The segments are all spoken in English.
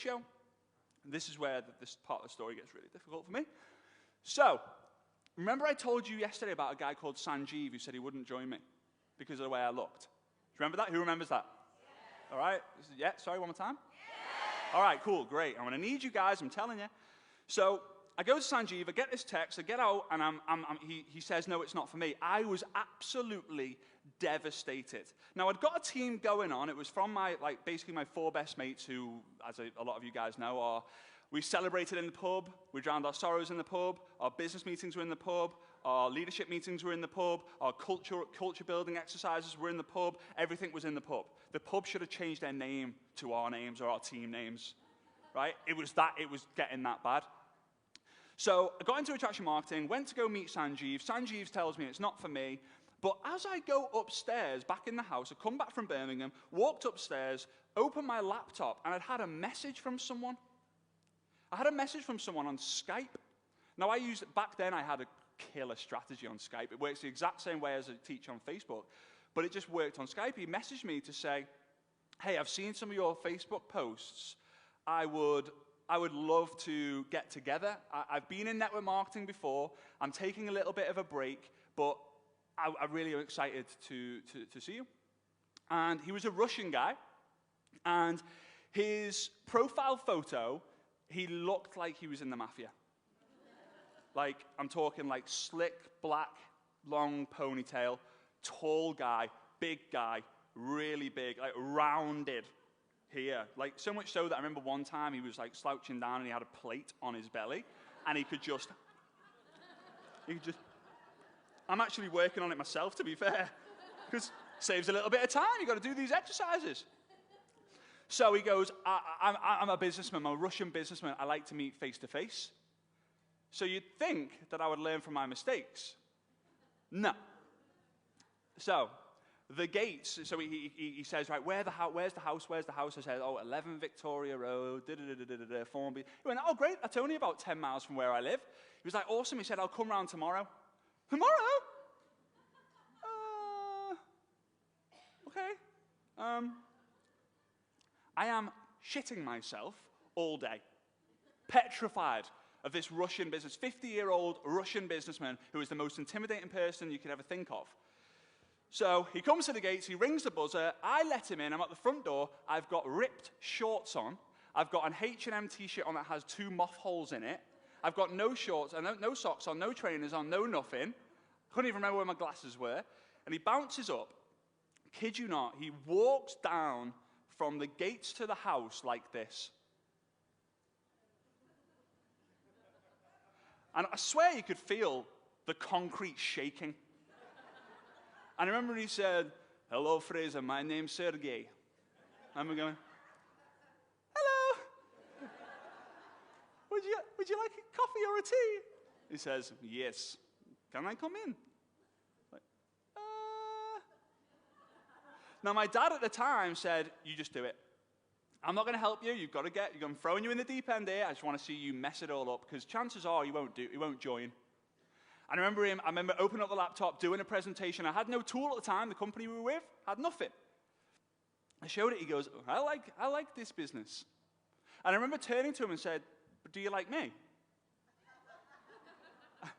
show. And this is where this part of the story gets really difficult for me. So, remember I told you yesterday about a guy called Sanjeev who said he wouldn't join me because of the way I looked? Do you remember that? Who remembers that? Yeah. All right. Yeah, sorry, one more time? Yeah. All right, cool, great. I'm going to need you guys, I'm telling you. So, I go to Sanjeev, I get this text, I get out, and he says, no, it's not for me. I was absolutely devastated. Now, I'd got a team going on. It was from basically my 4 best mates who, as a lot of you guys know, we celebrated in the pub, we drowned our sorrows in the pub, our business meetings were in the pub, our leadership meetings were in the pub, our culture building exercises were in the pub, everything was in the pub. The pub should have changed their name to our names or our team names, right? It was getting that bad. So I got into attraction marketing, went to go meet Sanjeev. Sanjeev tells me it's not for me. But as I go upstairs, back in the house, I come back from Birmingham, walked upstairs, opened my laptop, and I'd had a message from someone. I had a message from someone on Skype. Now, back then I had a killer strategy on Skype. It works the exact same way as I teach on Facebook, but it just worked on Skype. He messaged me to say, hey, I've seen some of your Facebook posts. I would love to get together. I've been in network marketing before. I'm taking a little bit of a break, but I really am excited to see you. And he was a Russian guy, and his profile photo, he looked like he was in the mafia. Like, I'm talking like slick, black, long ponytail, tall guy, big guy, really big, like rounded here. Like, so much so that I remember one time he was like slouching down and he had a plate on his belly, and he could just, I'm actually working on it myself, to be fair, because it saves a little bit of time. You've got to do these exercises. So he goes, I'm a businessman, I'm a Russian businessman. I like to meet face-to-face. So you'd think that I would learn from my mistakes. No. So the gates, so he says, right, where's the house? I said, 11 Victoria Road, Formby. He went, oh, great, that's only about 10 miles from where I live. He was like, awesome. He said, I'll come round tomorrow. Tomorrow? Okay. I am shitting myself all day, petrified of this Russian business, 50-year-old Russian businessman who is the most intimidating person you could ever think of. So he comes to the gates, he rings the buzzer, I let him in, I'm at the front door, I've got ripped shorts on, I've got an H&M t-shirt on that has 2 moth holes in it, I've got no shorts, no socks on, no trainers on, no nothing, couldn't even remember where my glasses were, and he bounces up, kid you not, he walks down from the gates to the house like this. And I swear you could feel the concrete shaking. And I remember he said, hello, Frazer, my name's Sergey. And we're going, hello. Would you like a coffee or a tea? He says, yes. Can I come in? Like, Now, my dad at the time said, you just do it. I'm not going to help you. You've got to I'm throwing you in the deep end here. I just want to see you mess it all up, because chances are you won't join. And I remember opening up the laptop, doing a presentation. I had no tool at the time. The company we were with had nothing. I showed it. He goes, I like this business. And I remember turning to him and said, but do you like me?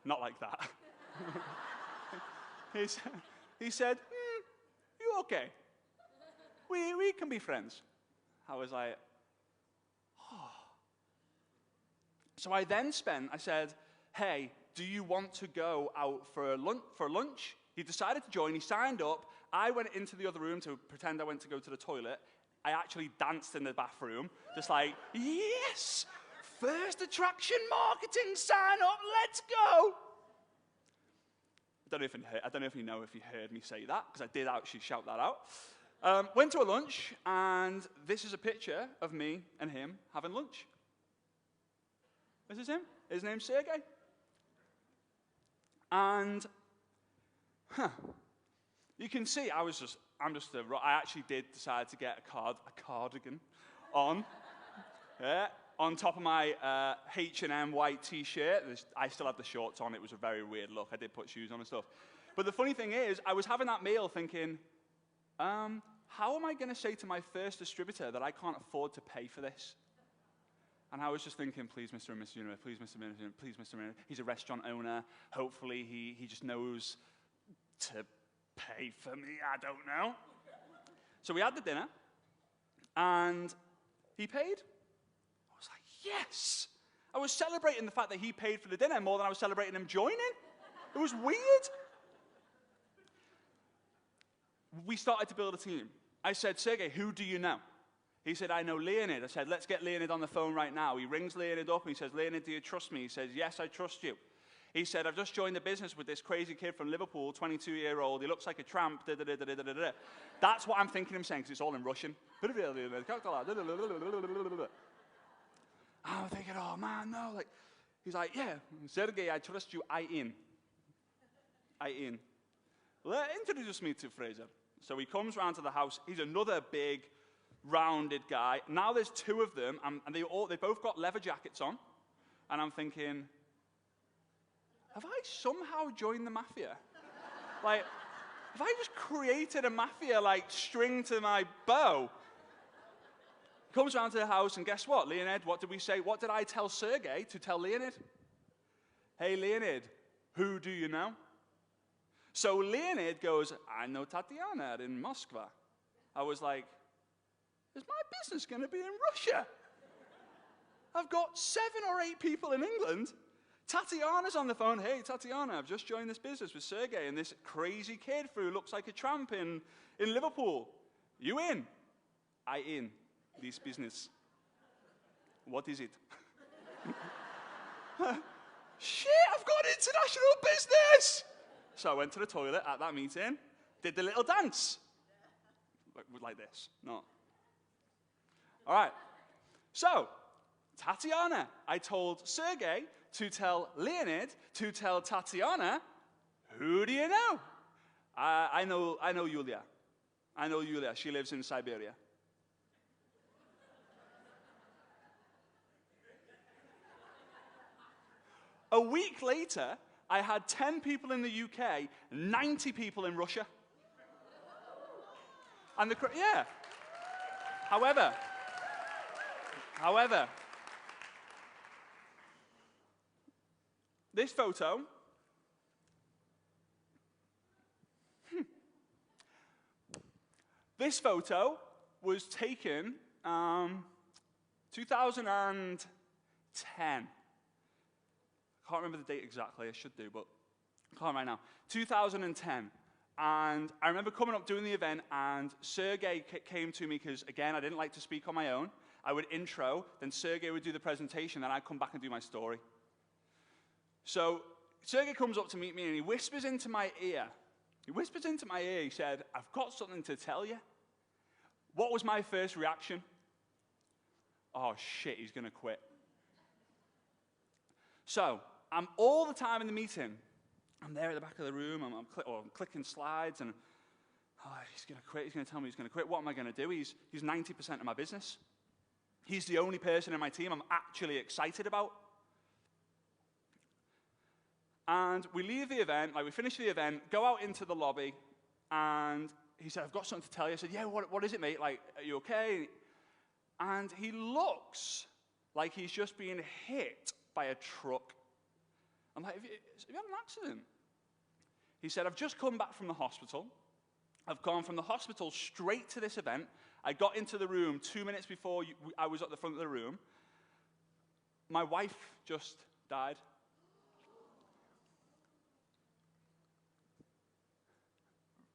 Not like that. He said, you okay? We can be friends. I was like, oh. So I said, hey, do you want to go out for lunch? He decided to join. He signed up. I went into the other room to pretend I went to go to the toilet. I actually danced in the bathroom, just like, yes, first attraction marketing sign up, let's go. I don't know if you heard me say that, because I did actually shout that out. Went to a lunch, and this is a picture of me and him having lunch. This is him. His name's Sergey. And, you can see I actually did decide to get a cardigan on, on top of my H&M white t-shirt. I still had the shorts on. It was a very weird look. I did put shoes on and stuff. But the funny thing is, I was having that meal thinking, how am I going to say to my first distributor that I can't afford to pay for this? And I was just thinking, please, Mr. and Mrs. Universe, please, Mr. and Mrs. Universe, please, Mr. and Mrs. He's a restaurant owner. Hopefully he just knows to pay for me. I don't know. So we had the dinner, and he paid. I was like, yes. I was celebrating the fact that he paid for the dinner more than I was celebrating him joining. It was weird. We started to build a team. I said, Sergey, who do you know? He said, I know Leonid. I said, let's get Leonid on the phone right now. He rings Leonid up, and he says, Leonid, do you trust me? He says, yes, I trust you. He said, I've just joined the business with this crazy kid from Liverpool, 22-year-old. He looks like a tramp. That's what I'm thinking him saying, because it's all in Russian. I'm thinking, oh, man, no. He's like, yeah, Sergey, I trust you. I in. Introduce me to Frazer. So he comes round to the house. He's another big, rounded guy. Now there's two of them, and they both got leather jackets on. And I'm thinking, have I somehow joined the mafia? Have I just created a mafia, string to my bow? He comes round to the house, and guess what, Leonid? What did we say? What did I tell Sergey to tell Leonid? Hey, Leonid, who do you know? So Leonid goes, I know Tatiana in Moscow. I was like, is my business going to be in Russia? I've got 7 or 8 people in England. Tatiana's on the phone. Hey, Tatiana, I've just joined this business with Sergey and this crazy kid who looks like a tramp in Liverpool. You in? I in this business. What is it? Shit, I've got international business! So I went to the toilet at that meeting, did the little dance. Like this, not. All right. So, Tatiana, I told Sergey to tell Leonid to tell Tatiana, who do you know? I know Yulia. I know Yulia. She lives in Siberia. A week later, I had 10 people in the UK, 90 people in Russia. And yeah. However, this photo, this photo was taken 2010. I can't remember the date exactly, I should do, but I can't right now. 2010. And I remember coming up doing the event, and Sergey came to me because, again, I didn't like to speak on my own. I would intro, then Sergey would do the presentation, then I'd come back and do my story. So Sergey comes up to meet me, and he whispers into my ear. He said, I've got something to tell you. What was my first reaction? Oh, shit, he's going to quit. So I'm all the time in the meeting. I'm there at the back of the room, I'm clicking slides, and he's going to quit, he's going to tell me he's going to quit. What am I going to do? He's 90% of my business. He's the only person in my team I'm actually excited about. And we leave the event, we finish the event, go out into the lobby, and he said, I've got something to tell you. I said, yeah, what is it, mate? Are you okay? And he looks like he's just being hit by a truck. I'm like, have you had an accident? He said, I've just come back from the hospital. I've gone from the hospital straight to this event. I got into the room 2 minutes before I was at the front of the room. My wife just died.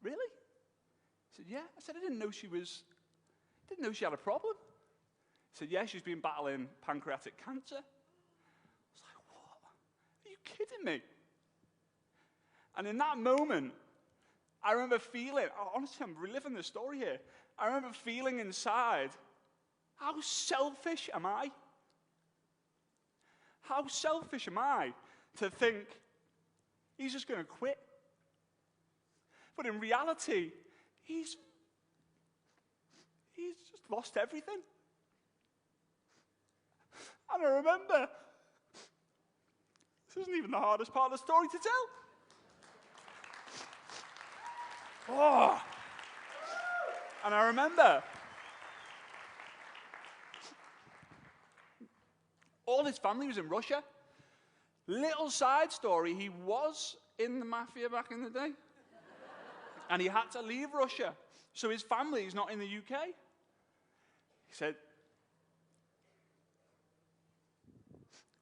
Really? I said, yeah. I said, I didn't know she had a problem. He said, yeah, she's been battling pancreatic cancer. I was like, what? Are you kidding me? And in that moment, I remember feeling, honestly, I'm reliving the story here. I remember feeling inside, how selfish am I? How selfish am I to think he's just going to quit? But in reality, he's just lost everything. And I remember, this isn't even the hardest part of the story to tell. Oh. And I remember All his family was in Russia. Little side story, he was in the mafia back in the day. And he had to leave Russia. So his family is not in the UK. He said,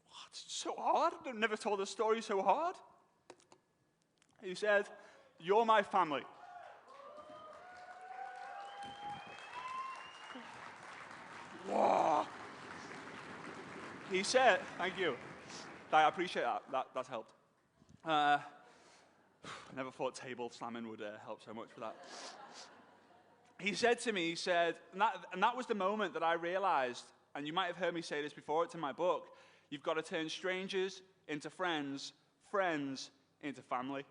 what? It's so hard. I've never told a story so hard. He said, you're my family. Whoa. He said, thank you. I appreciate that. That's helped. I never thought table slamming would help so much for that. He said to me, and that was the moment that I realized, and you might have heard me say this before, it's in my book, you've got to turn strangers into friends, friends into family.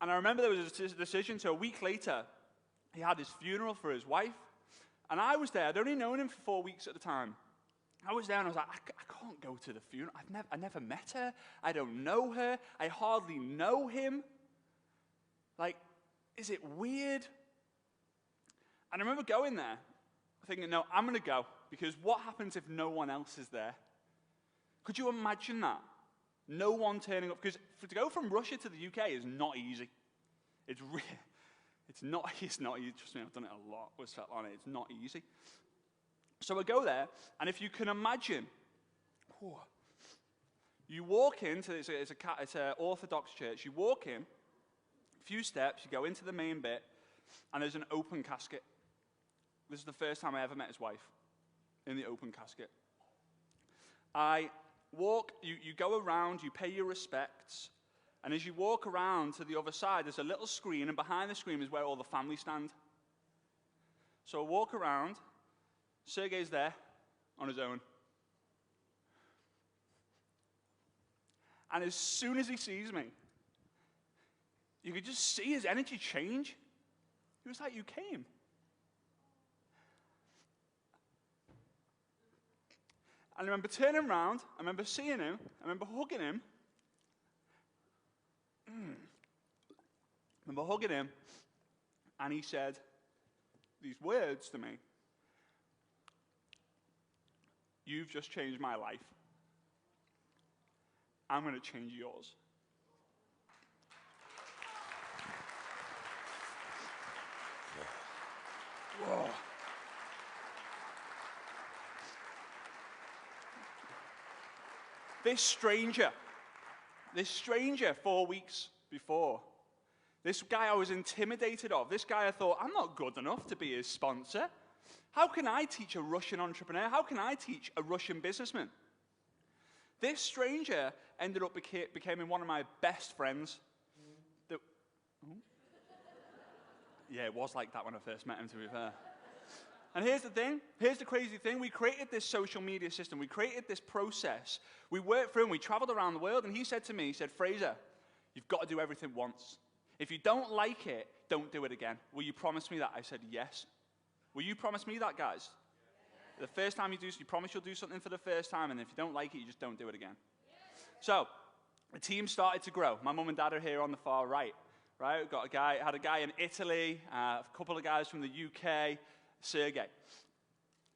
And I remember there was a decision, so a week later, he had his funeral for his wife, and I was there. I'd only known him for 4 weeks at the time. I was there and I was like, I can't go to the funeral. I never met her. I don't know her. I hardly know him. Like, is it weird? And I remember going there, thinking, no, I'm going to go, because what happens if no one else is there? Could you imagine that? No one turning up, because to go from Russia to the UK is not easy. It's not easy. Trust me, I've done it a lot with Svetlana. It's not easy. So I go there, and if you can imagine, you walk into, it's an Orthodox church, you walk in, a few steps, you go into the main bit, and there's an open casket. This is the first time I ever met his wife, in the open casket. I walk, you go around, you pay your respects, and as you walk around to the other side, there's a little screen, and behind the screen is where all the family stand. So I walk around, Sergey's there on his own. And as soon as he sees me, you could just see his energy change. He was like, you came. And I remember turning around, I remember seeing him, I remember hugging him. I remember hugging him, and he said these words to me. You've just changed my life. I'm going to change yours. Whoa. This stranger 4 weeks before, this guy I was intimidated of, this guy I thought, I'm not good enough to be his sponsor. How can I teach a Russian entrepreneur? How can I teach a Russian businessman? This stranger ended up becoming one of my best friends. Yeah, it was like that when I first met him, to be fair. And here's the thing. Here's the crazy thing. We created this social media system. We created this process. We worked through and we traveled around the world. And he said to me, he said, Frazer, you've got to do everything once. If you don't like it, don't do it again. Will you promise me that? I said, yes. Will you promise me that, guys? The first time you promise you'll do something for the first time, and if you don't like it, you just don't do it again. So, the team started to grow. My mum and dad are here on the far right. Right? We've had a guy in Italy, a couple of guys from the UK, Sergey.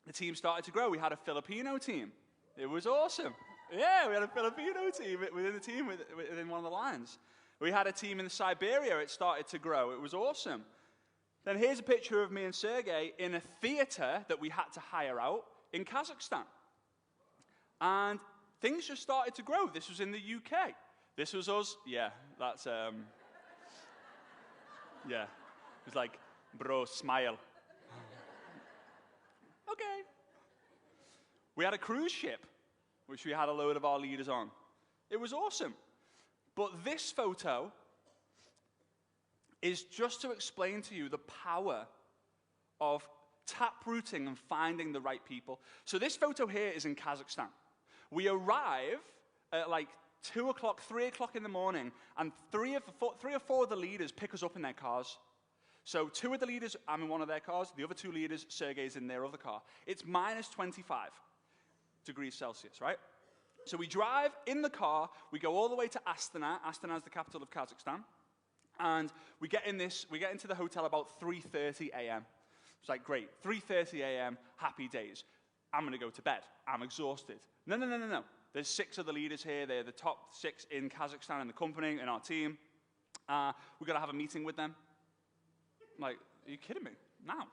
The team started to grow. We had a Filipino team. It was awesome. Yeah, we had a Filipino team within the team, within one of the lines. We had a team in Siberia. It started to grow. It was awesome. Then here's a picture of me and Sergey in a theater that we had to hire out in Kazakhstan. And things just started to grow. This was in the UK. This was us. Yeah, that's, yeah. It was like, bro, smile. Okay. We had a cruise ship, which we had a load of our leaders on. It was awesome. But this photo is just to explain to you the power of taprooting and finding the right people. So this photo here is in Kazakhstan. We arrive at like 2 o'clock, 3 o'clock in the morning, and three or four of the leaders pick us up in their cars. So 2 of the leaders, I'm in one of their cars. The other 2 leaders, Sergey's in their other car. It's minus 25 degrees Celsius, right? So we drive in the car. We go all the way to Astana. Astana is the capital of Kazakhstan. And we get into the hotel about 3:30 a.m. It's like, great, 3:30 a.m., happy days. I'm going to go to bed. I'm exhausted. No, no, no, no, no. There's 6 of the leaders here. They're the top 6 in Kazakhstan in the company, in our team. We've got to have a meeting with them. I'm like, are you kidding me? Now.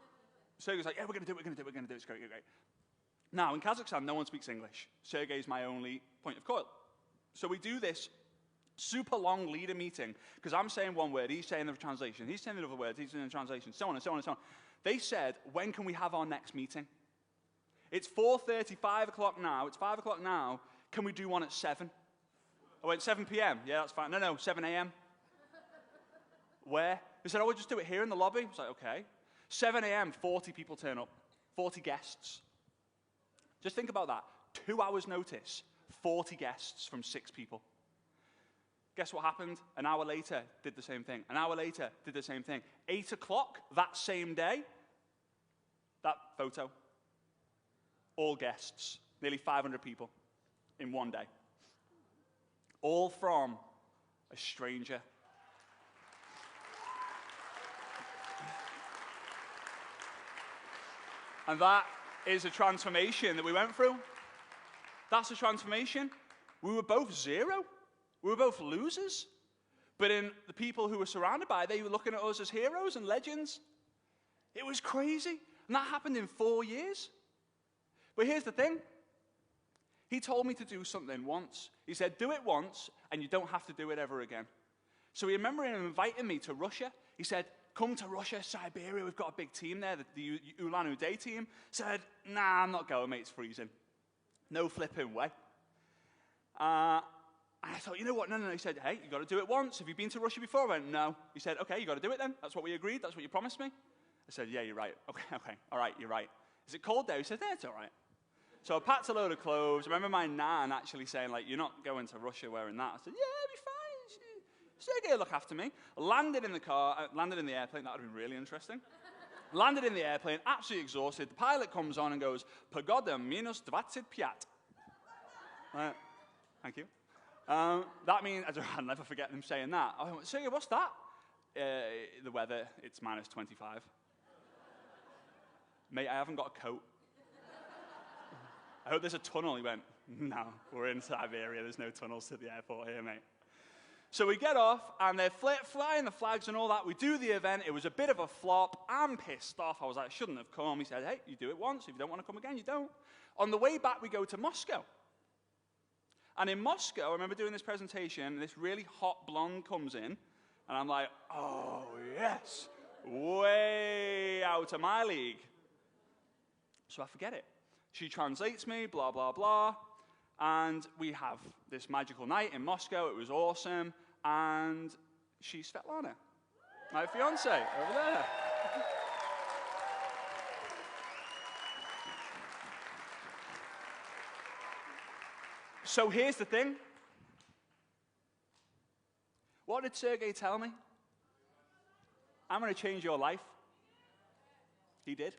Sergey's like, yeah, we're going to do it, we're going to do it, we're going to do it. It's great, great, great. Now, in Kazakhstan, no one speaks English. Sergey's my only point of call. So we do this super long leader meeting, because I'm saying one word, he's saying the translation, he's saying another word, he's saying the translation, so on and so on and so on. They said, when can we have our next meeting? It's 4:30, 5 o'clock now. It's 5 o'clock now. Can we do one at 7? I went, 7 p.m. Yeah, that's fine. No, 7 a.m. Where? They said, oh, we'll just do it here in the lobby. I was like, okay. 7 a.m., 40 people turn up. 40 guests. Just think about that. 2 hours notice, 40 guests from 6 people. Guess what happened? An hour later, did the same thing. An hour later, did the same thing. 8 o'clock that same day, that photo. All guests, nearly 500 people in one day. All from a stranger. And that is a transformation that we went through. That's a transformation. We were both 0. We were both losers. But in the people who were surrounded by it, they were looking at us as heroes and legends. It was crazy. And that happened in 4 years. But here's the thing. He told me to do something once. He said, do it once, and you don't have to do it ever again. So I remember him inviting me to Russia. He said, come to Russia, Siberia. We've got a big team there, the Ulan-Ude team. Said, nah, I'm not going, mate. It's freezing. No flipping way. And I thought, you know what? No. He said, hey, you got to do it once. Have you been to Russia before? I went, no. He said, okay, you got to do it then. That's what we agreed. That's what you promised me. I said, yeah, you're right. Okay. All right, you're right. Is it cold there? He said, yeah, it's all right. So I packed a load of clothes. I remember my nan actually saying, like, you're not going to Russia wearing that. I said, yeah, it'll be fine. Sergey will look after me. Landed in the car, landed in the airplane. That would have been really interesting. Landed in the airplane, absolutely exhausted. The pilot comes on and goes, Pogoda minus 25. Thank you. That means, I'll never forget them saying that. I went, Sergey, what's that? The weather, it's minus 25. Mate, I haven't got a coat. I hope there's a tunnel. He went, no, we're in Siberia. There's no tunnels to the airport here, mate. So we get off, and they're flying the flags and all that. We do the event. It was a bit of a flop. I'm pissed off. I was like, I shouldn't have come. He said, hey, you do it once. If you don't want to come again, you don't. On the way back, we go to Moscow. And in Moscow, I remember doing this presentation, and this really hot blonde comes in, and I'm like, oh, yes, way out of my league. So I forget it. She translates me, blah, blah, blah. And we have this magical night in Moscow. It was awesome. And she's Svetlana, my fiance, over there. So here's the thing. What did Sergey tell me? I'm going to change your life. He did.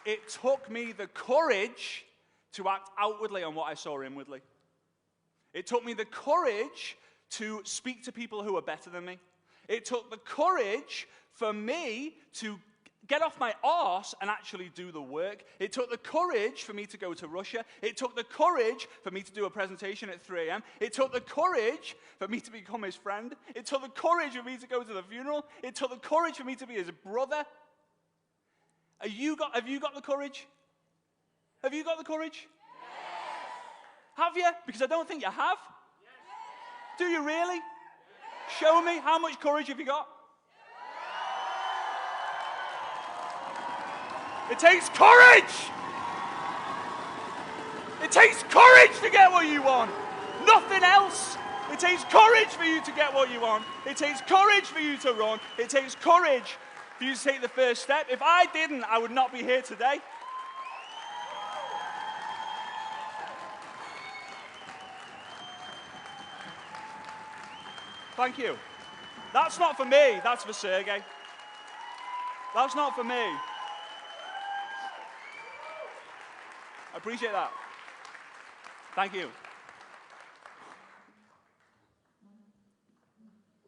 It took me the courage to act outwardly on what I saw inwardly. It took me the courage to speak to people who are better than me. It took the courage for me to get off my arse and actually do the work. It took the courage for me to go to Russia. It took the courage for me to do a presentation at 3 a.m. It took the courage for me to become his friend. It took the courage for me to go to the funeral. It took the courage for me to be his brother. Have you got the courage? Have you got the courage? Yes. Have you? Because I don't think you have. Yes. Do you really? Yes. Show me, how much courage have you got? Yes. It takes courage! It takes courage to get what you want. Nothing else. It takes courage for you to get what you want. It takes courage for you to run. It takes courage for you to take the first step. If I didn't, I would not be here today. Thank you. That's not for me, that's for Sergey. That's not for me. I appreciate that. Thank you.